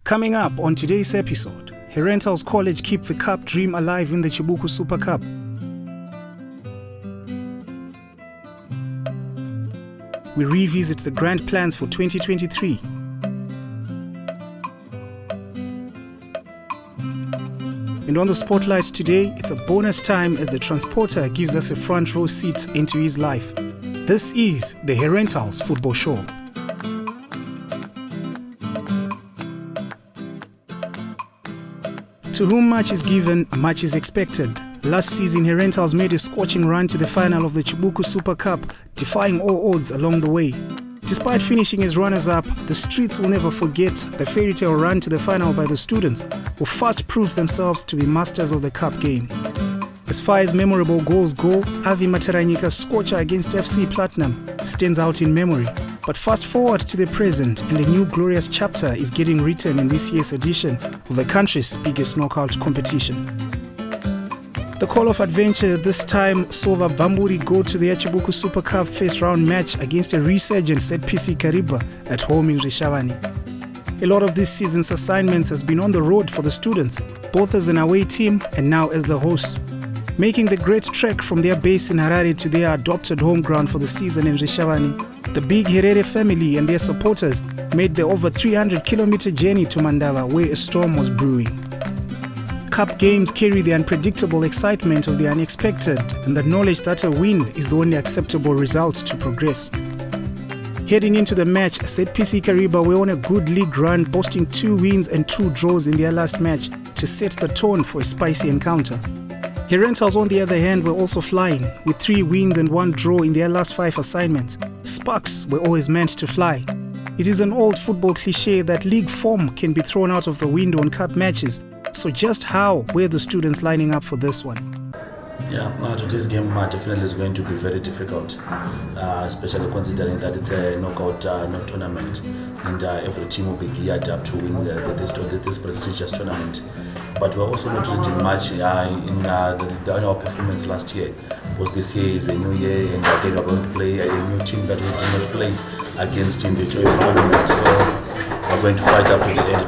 Coming up on today's episode, Herentals College keep the cup dream alive in the Chibuku Super Cup. We revisit the grand plans for 2023. And on the spotlights today, it's a bonus time as the transporter gives us a front row seat into his life. This is the Herentals Football Show. To whom much is given, much is expected. Last season, Herentals made a scorching run to the final of the Chibuku Super Cup, defying all odds along the way. Despite finishing as runners-up, the streets will never forget the fairy tale run to the final by the students, who first proved themselves to be masters of the cup game. As far as memorable goals go, Avi Mataranyika's scorcher against FC Platinum stands out in memory. But fast forward to the present, and a new glorious chapter is getting written in this year's edition of the country's biggest knockout competition. The call of adventure this time saw the Vamburi go to the Chibuku Super Cup first round match against a resurgent ZPC Kariba at home in Rishavani. A lot of this season's assignments has been on the road for the students, both as an away team and now as the host. Making the great trek from their base in Harare to their adopted home ground for the season in Rishavani, the big Herere family and their supporters made the over 300-kilometer journey to Mandava, where a storm was brewing. Cup games carry the unpredictable excitement of the unexpected and the knowledge that a win is the only acceptable result to progress. Heading into the match, ZPC Kariba were on a good league run, boasting 2 wins and 2 draws in their last match to set the tone for a spicy encounter. Herentals, on the other hand, were also flying, with 3 wins and 1 draw in their last 5 assignments. Sparks were always meant to fly. It is an old football cliche that league form can be thrown out of the window in cup matches. So just how were the students lining up for this one? Yeah, today's game definitely is going to be very difficult, especially considering that it's a knockout tournament, and every team will be geared up to win this prestigious tournament. But we're also not reading much in our performance last year, because this year is a new year, and again we're going to play a new team that we did not play against in the tournament. So we're going to fight up to the end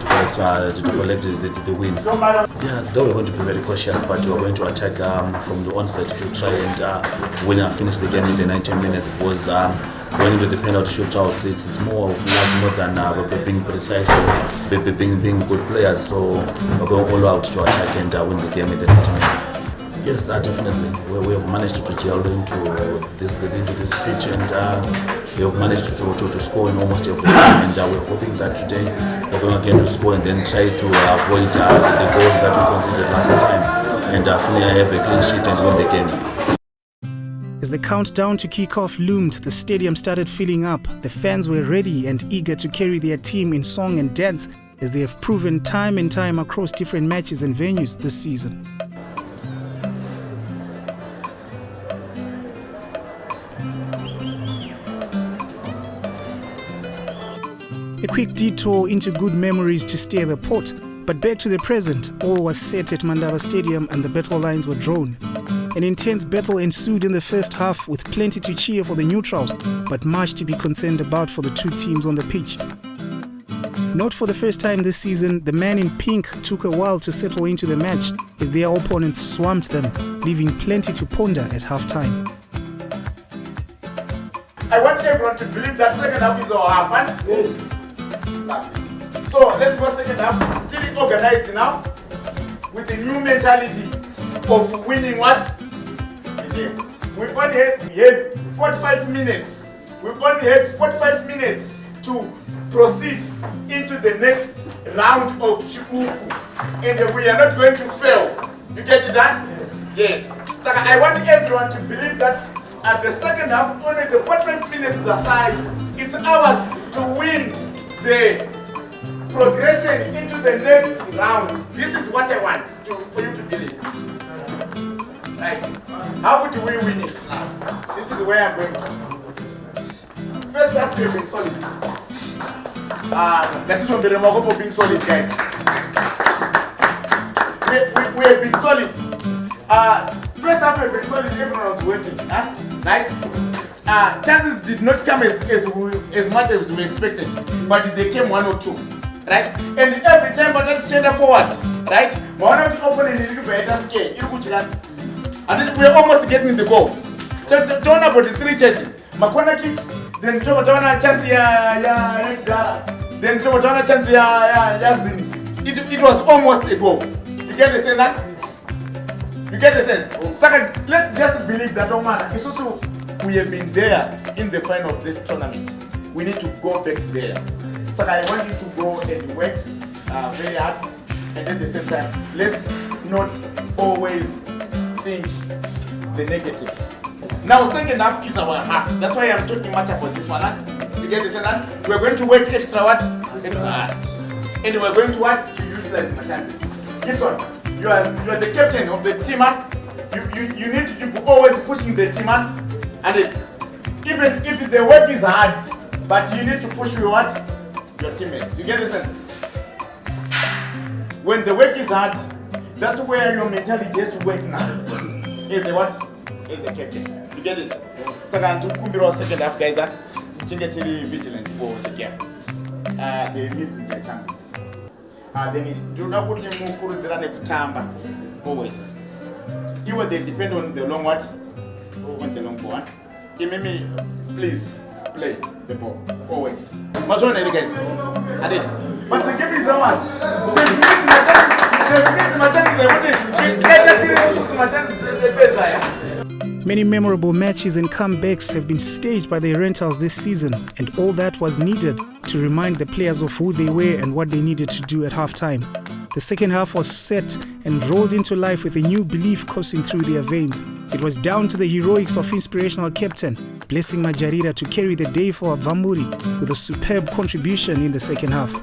to collect the win. Yeah, though we're going to be very cautious, but we're going to attack from the onset to try and finish the game in the 90 minutes, because going into the penalty shootouts, it's more of luck more than being precise or being good players. So we're going all out to attack and win the game in the 90 minutes. Yes, definitely. We have managed to gel into this pitch, and we have managed to score in almost every game. And we're hoping that today we're going again to score and then try to avoid the goals that we conceded last time, and finally have a clean sheet and win the game. As the countdown to kick-off loomed, the stadium started filling up. The fans were ready and eager to carry their team in song and dance, as they have proven time and time across different matches and venues this season. A quick detour into good memories to stir the pot, but back to the present. All was set at Mandava Stadium and the battle lines were drawn. An intense battle ensued in the first half, with plenty to cheer for the neutrals, but much to be concerned about for the 2 teams on the pitch. Not for the first time this season, the man in pink took a while to settle into the match as their opponents swamped them, leaving plenty to ponder at half-time. I want everyone to believe that second half is our half, right? Yes. So let's go second half, till organized now, with a new mentality of winning what? The game. We only have 45 minutes. We only have 45 minutes to proceed into the next round of Chibuku. And we are not going to fail. You get it done? Yes. So I want everyone to believe that at the second half, only the 45 minutes aside, it's ours to win the progression into the next round. This is what I want for you to believe. Right? How do we win it now? This is where I'm going to. First half, we have been solid. That should be remarkable for being solid, guys. We have been solid. First half, we have been solid. Everyone was working. Right? Chances did not come as much as we expected, but they came 1 or 2. right? And every time but let's change forward, right? One of the opponent is better scale. And then we're almost getting the goal. Turn about the 3-30. Makwana kicks, then Tobotana chance then Tobotana chance Yazini. It was almost a goal. You get the sense that? You get the sense? Second, let's just believe that, oh man, it's also we have been there in the final of this tournament. We need to go back there. So I want you to go and work very hard, and at the same time, let's not always think the negative. Now, second half is our half. That's why I'm talking much about this one. You get the sense that we're going to work extra what? Extra hard. And we're going to what? To utilize my chances. Gibson, you are the captain of the team. You need to be always pushing the team. And even if the work is hard, but you need to push your what? Your teammates. You get the sense? When the work is hard, that's where your mentality has to work now. Is a what? Is a captain. You get it? Second, to Kumbiro second half, guys, Tingetili vigilant for the game. They missed their chances. Then do not put him Kutamba always. Even they depend on the long what? On the long ball. Mimi, please play the ball always. Must one guys. I did. But the game is ours. They've missed my chances. Many memorable matches and comebacks have been staged by the Herentals this season, and all that was needed to remind the players of who they were and what they needed to do at halftime. The second half was set and rolled into life with a new belief coursing through their veins. It was down to the heroics of inspirational captain, Blessing Majarira, to carry the day for Vamburi with a superb contribution in the second half.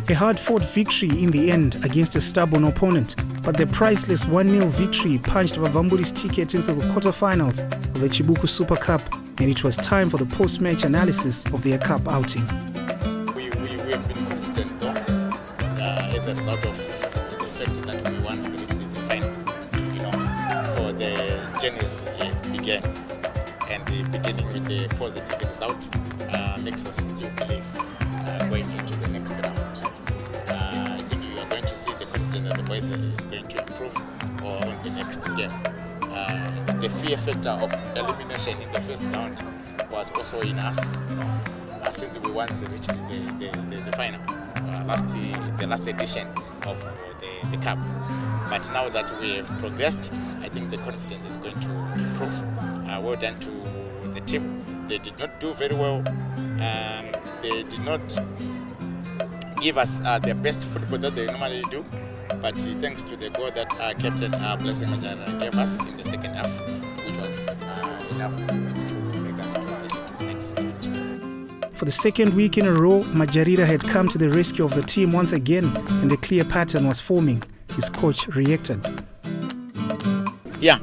A hard-fought victory in the end against a stubborn opponent, but the priceless 1-0 victory punched Vavamburi's ticket into the quarterfinals of the Chibuku Super Cup, and it was time for the post-match analysis of their cup outing. We have been confident though, as a result of the fact that we won for it in the final. So the game. And beginning with a positive result makes us still believe going into the next round. I think you are going to see the confidence that the boys is going to improve on the next game. The fear factor of elimination in the first round was also in us, since we once reached the final, the last edition of the cup. But now that we have progressed, I think the confidence is going to improve. Well done to the team. They did not do very well. They did not give us their best football that they normally do. But thanks to the goal that Captain Blessing Majara gave us in the second half, which was enough to make us progress into the next round. For the second week in a row, Majarira had come to the rescue of the team once again, and a clear pattern was forming. His coach reacted. Yeah,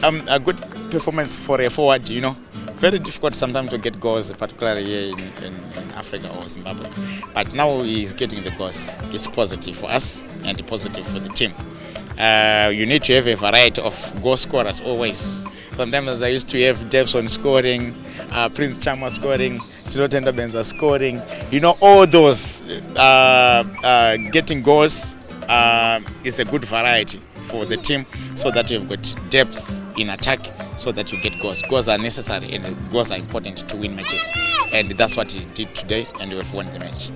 a good performance for a forward, Very difficult sometimes to get goals, particularly here in Africa or Zimbabwe. But now he's getting the goals. It's positive for us and positive for the team. You need to have a variety of goal scorers always. Sometimes I used to have Devson scoring, Prince Chama scoring, Tinotenda Benza scoring. All those getting goals is a good variety for the team, so that you've got depth in attack, so that you get goals. Goals are necessary and goals are important to win matches. And that's what he did today, and we have won the match.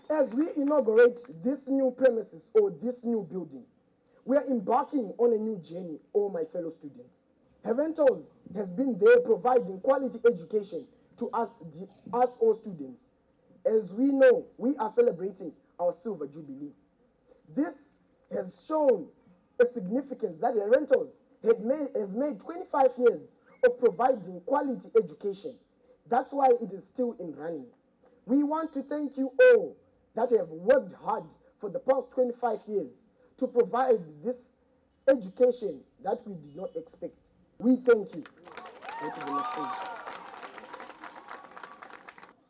As we inaugurate this new premises or this new building, we are embarking on a new journey, all my fellow students. Herentals has been there providing quality education to us all students. As we know, we are celebrating our Silver Jubilee. This has shown a significance that Herentals has made 25 years of providing quality education. That's why it is still in running. We want to thank you all that have worked hard for the past 25 years to provide this education that we did not expect. We thank you.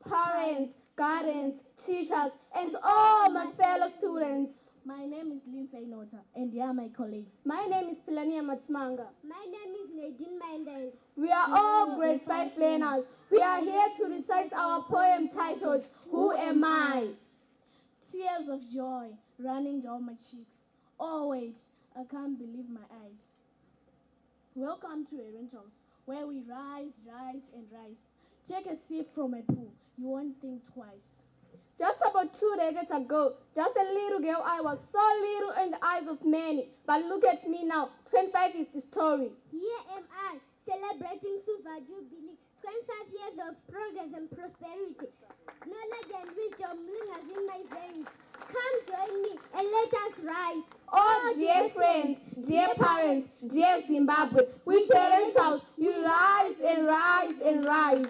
Parents, guardians, teachers, and all my fellow students. My name is Lindsay Nota, and they are my colleagues. My name is Pilania Matsmanga. My name is Nadine Mandel. We are all grade 5 learners. We are here to recite our poem titled, Who Am I? Tears of joy running down my cheeks. Oh wait, I can't believe my eyes. Welcome to Herentals, where we rise, and rise. Take a sip from a pool, you won't think twice. Just about 2 decades ago, just a little girl, I was so little in the eyes of many. But look at me now, 25 is the story. Here am I, celebrating Silver Jubilee, 25 years of progress and prosperity. Knowledge and wisdom lingers in my veins. Come join me and let us rise. Oh, dear friends, dear parents, dear Zimbabwe, with Herentals, we rise and rise and rise.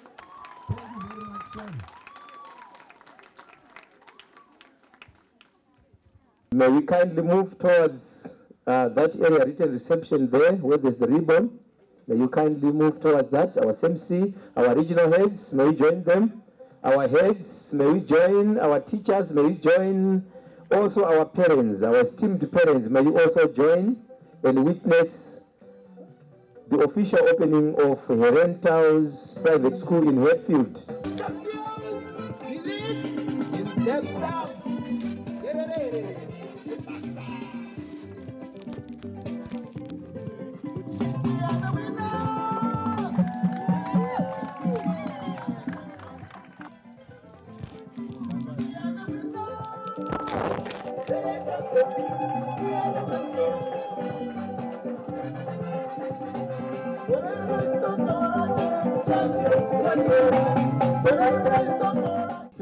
May we kindly move towards that area written reception there, where there's the ribbon. May you kindly move towards that. Our SMC, our regional heads, may we join them. Our heads, may we join. Our teachers, may we join. Also our parents, our esteemed parents, may you also join and witness the official opening of Herentals Private School in Hatfield. Champions believe in themselves.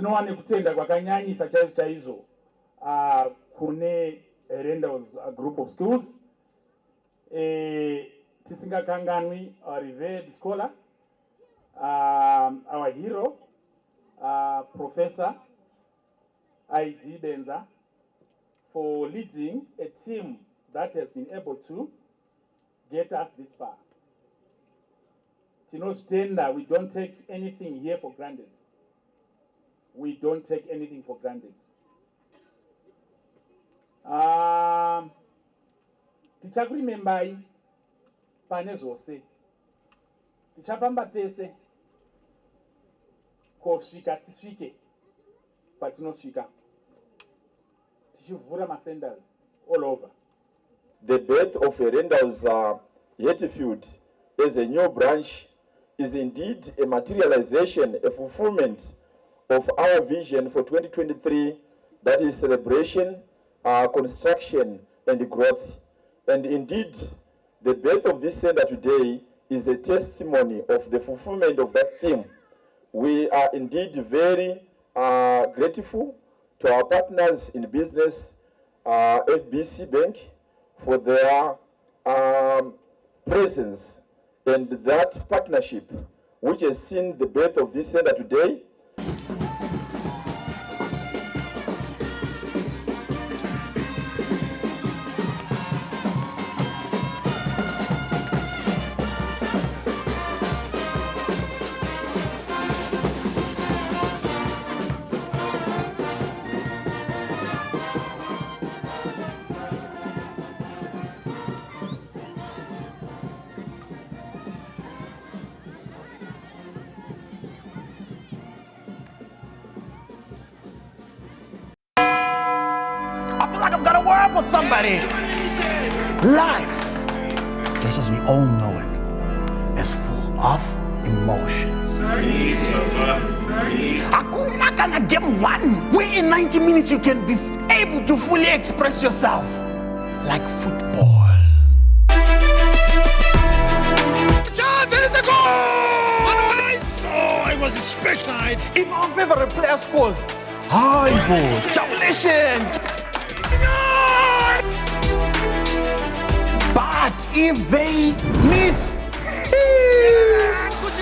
tinowane kutenda kwakanyanyisa chaizvo kune Herentals group of schools. Tisingakanganwi our revered scholar, our hero, Professor I.G. Benza, for leading a team that has been able to get us this far. Tinostenda, we don't take anything here for granted. We don't take anything for granted. Tichakurimembai pane zvose. Tichafamba tese kosvika tisvike patinosvika. Tichivhura masenders all over. The birth of Herentals Yetifield as a new branch is indeed a materialization, a fulfillment of our vision for 2023, that is celebration, construction, and growth. And indeed, the birth of this center today is a testimony of the fulfillment of that theme. We are indeed very grateful to our partners in business, FBC Bank, for their presence and that partnership, which has seen the birth of this center today. I feel like I've got a word for somebody. Life, just as we all know it, is full of emotions. Hakuna kana game one, where in 90 minutes you can be able to fully express yourself like football. Chance, and it's a goal! Nice! Oh, it was a speckside. If our favorite player scores, hi, boy, jubilation! But if they miss,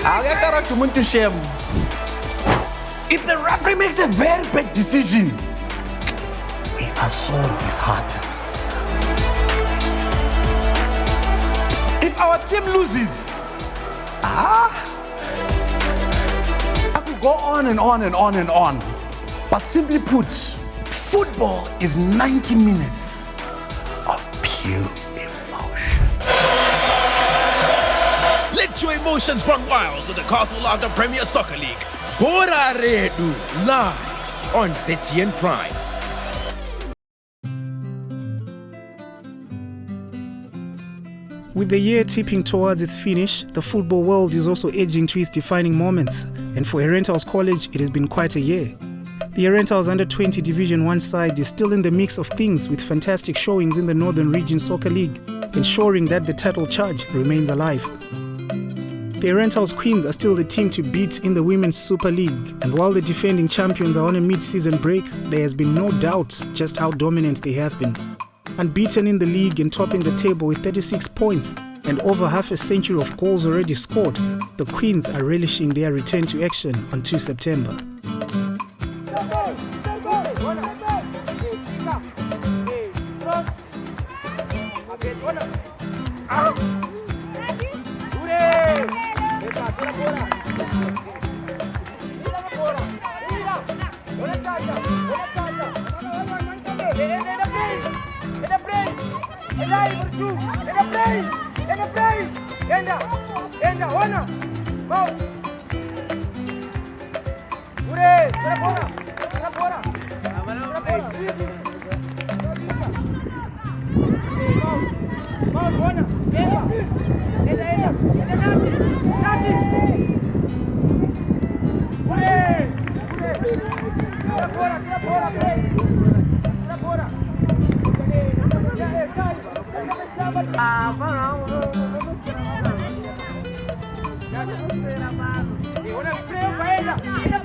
I'll get that to shame. If the referee makes a very bad decision, we are so disheartened. If our team loses, I could go on and on and on and on. But simply put, football is 90 minutes of pure emotion. Let your emotions run wild with the Castle Lager Premier Soccer League. Bora Redu, live on ZTN Prime. With the year tipping towards its finish, the football world is also edging to its defining moments, and for Herentals College, it has been quite a year. The Herentals Under-20 Division 1 side is still in the mix of things with fantastic showings in the Northern Region Soccer League, ensuring that the title charge remains alive. The Herentals Queens are still the team to beat in the Women's Super League, and while the defending champions are on a mid-season break, there has been no doubt just how dominant they have been. Unbeaten in the league and topping the table with 36 points and over half a century of goals already scored, the Queens are relishing their return to action on 2 September. Una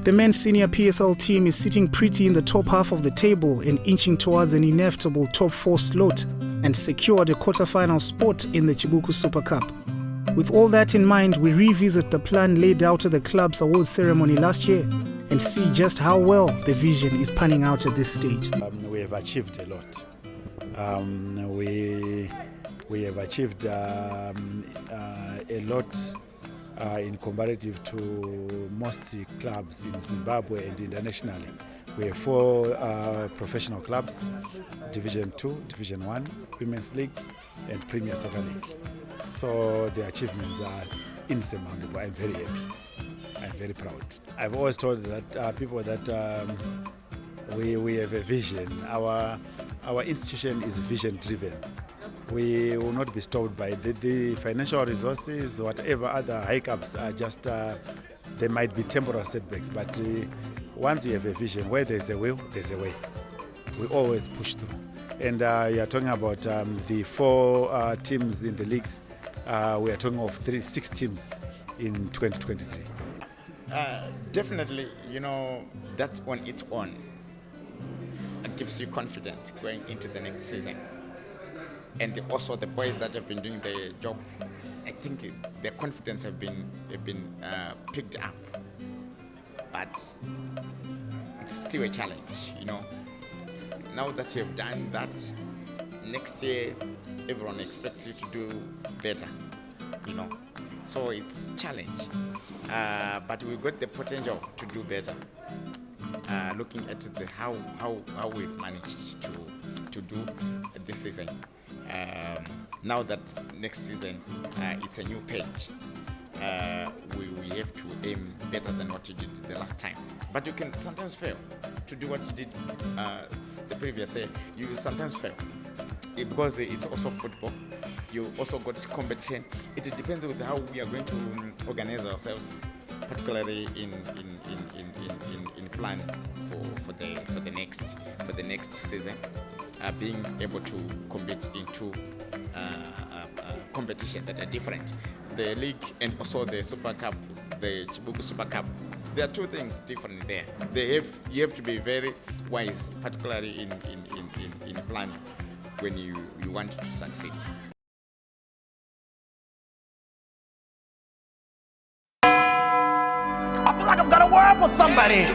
The men's senior PSL team is sitting pretty in the top half of the table and inching towards an inevitable top 4 slot and secured a quarter-final spot in the Chibuku Super Cup. With all that in mind, we revisit the plan laid out at the club's awards ceremony last year and see just how well the vision is panning out at this stage. We have achieved a lot. We have achieved a lot in comparative to most clubs in Zimbabwe and internationally. We have 4 professional clubs, Division 2, Division 1, Women's League and Premier Soccer League. So the achievements are insurmountable. I'm very happy. I'm very proud. I've always told that people that we have a vision. Our institution is vision driven. We will not be stopped by the financial resources, whatever other hiccups are just, they might be temporary setbacks, but once you have a vision, where there's a will, there's a way. We always push through. And you are talking about the 4 teams in the leagues. We are talking of 6 teams in 2023. Definitely, that on its own gives you confidence going into the next season. And also the boys that have been doing the job, I think their confidence have been picked up. But it's still a challenge, Now that you have done that, next year everyone expects you to do better, So it's a challenge. But we've got the potential to do better. Looking at how we've managed to do this season. Now that next season it's a new page, we have to aim better than what you did the last time. But you can sometimes fail to do what you did the previous year. You sometimes fail because it's also football. You also got competition. It depends with how we are going to organize ourselves, particularly in planning for the next season. Being able to compete in 2 competitions that are different, the league and also the Super Cup, the Chibuku Super Cup. There are 2 things different there. You have to be very wise, particularly in planning when you want to succeed. I feel like I've got a word for somebody.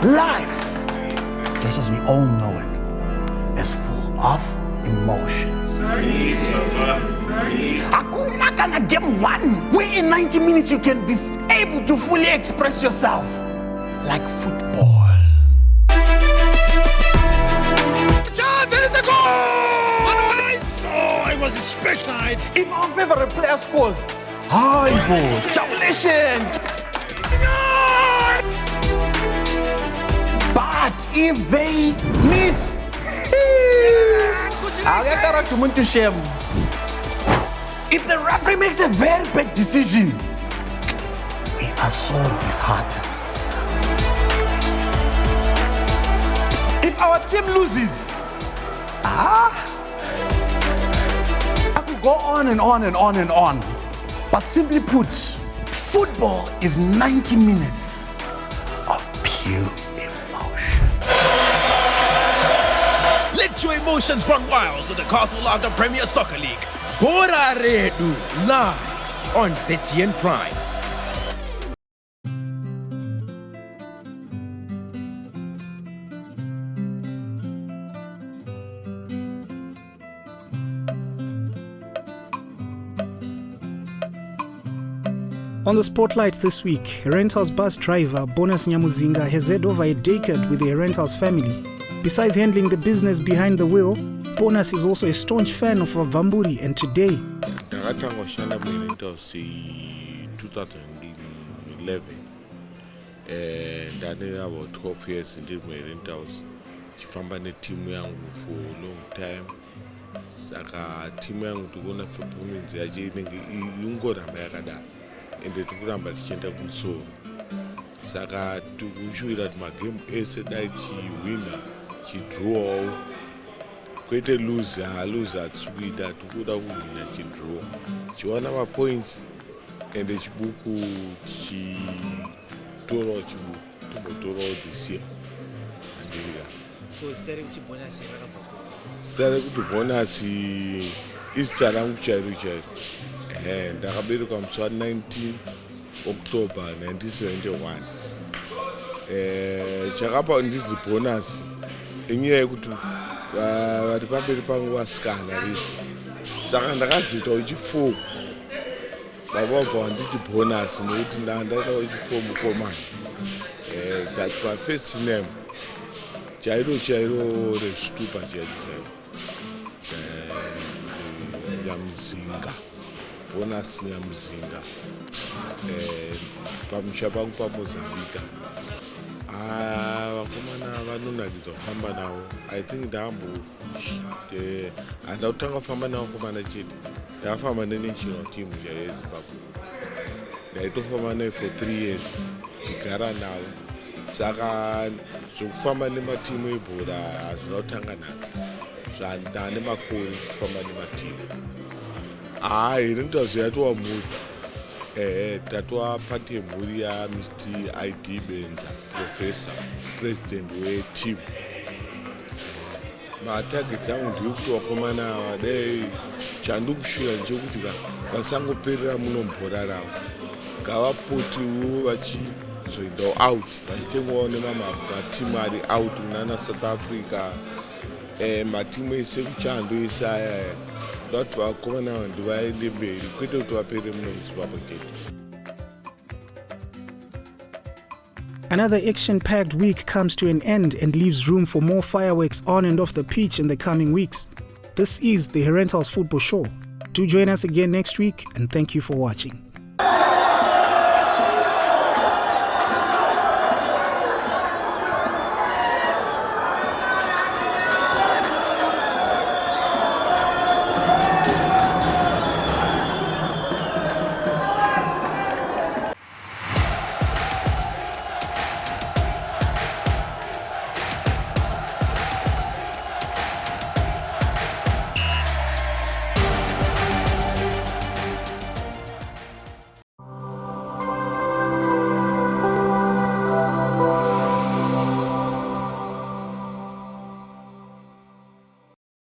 Life just as we all know it, is full of emotions. Hakuna kana game one, where in 90 minutes you can be able to fully express yourself like football. Chance, and it's a goal! Nice! Oh, I was expectant. If our favorite player scores, hi, boy, jubilation! But if they miss, I'll get to shame. If the referee makes a very bad decision, we are so disheartened. If our team loses, I could go on and on and on and on. But simply put, football is 90 minutes of pure emotion. Let your emotions run wild with the Castle Lager Premier Soccer League. Bora Redu, live on ZTN Prime. On the spotlights this week, Herentals bus driver Bonus Nyamuzinga has had over a decade with the Herentals family. Besides handling the business behind the wheel, Bonus is also a staunch fan of Vamburi, and today ndakatanga kushanda muherentals 2011 ndane about 12 years ndiri muherentals chifamba netimu yangu for a long time. Saka timu yangu tikuona performance yacho inenge ingoramba yakadaro ende tikuramba tichienda kumusoro. Saka tikushuwira kuti magame ese dai chiwina chidraw kwete lose hatisikuita tikuda kuhwina chidraw chiwana mapoints ende Chibuku tichitorawo Chibuku timbotorawo this year andivira zita rekuti bhonasi izita rangu chairo ndakaberekwa musi wa19 October 1971. Chakapa ndinzi bhonasi inyaya yekuti vari pamberi pangu vasikana vese, saka ndakazoita uchi4 vabva vanditi bhonasi nekuti ndaita uchi4 mukomana. That's my first name chairo resitupa chairo Nyamuzinga, Bonus Nyamuzinga, pamusha pangu paMozambique. Vakomana vanonakidza kufamba navo. I think handakutanga kufamba navo komana chete, ndakafamba nenational team yeZimbabwe. Ndaitofamba nayo for 3 years tigara navo. Saka zvokufamba nematimu ebhora hazvina kutanga nhasi, ndane makore kufamba nematimu. Herentals yatova mhuri, tatova pati yemhuri yaMr ID Benza, professor, president weteam. Matarget angu ndeyekuti vakomana ava dai chandikushuva ndechekuti vasangoperera muno mubhora ravo, ngavapotiwo vachizoendawo out, vachitengwawo nematimu ari out kunana South Africa, matimu ese kuchando ese ayaya. Ndati vakomana ava ndivaende mberi kwete kuti vapere muno muZimbabwe chete. another action-packed week comes to an end and leaves room for more fireworks on and off the pitch in the coming weeks. This is the Herentals Football Show. Do join us again next week, and thank you for watching.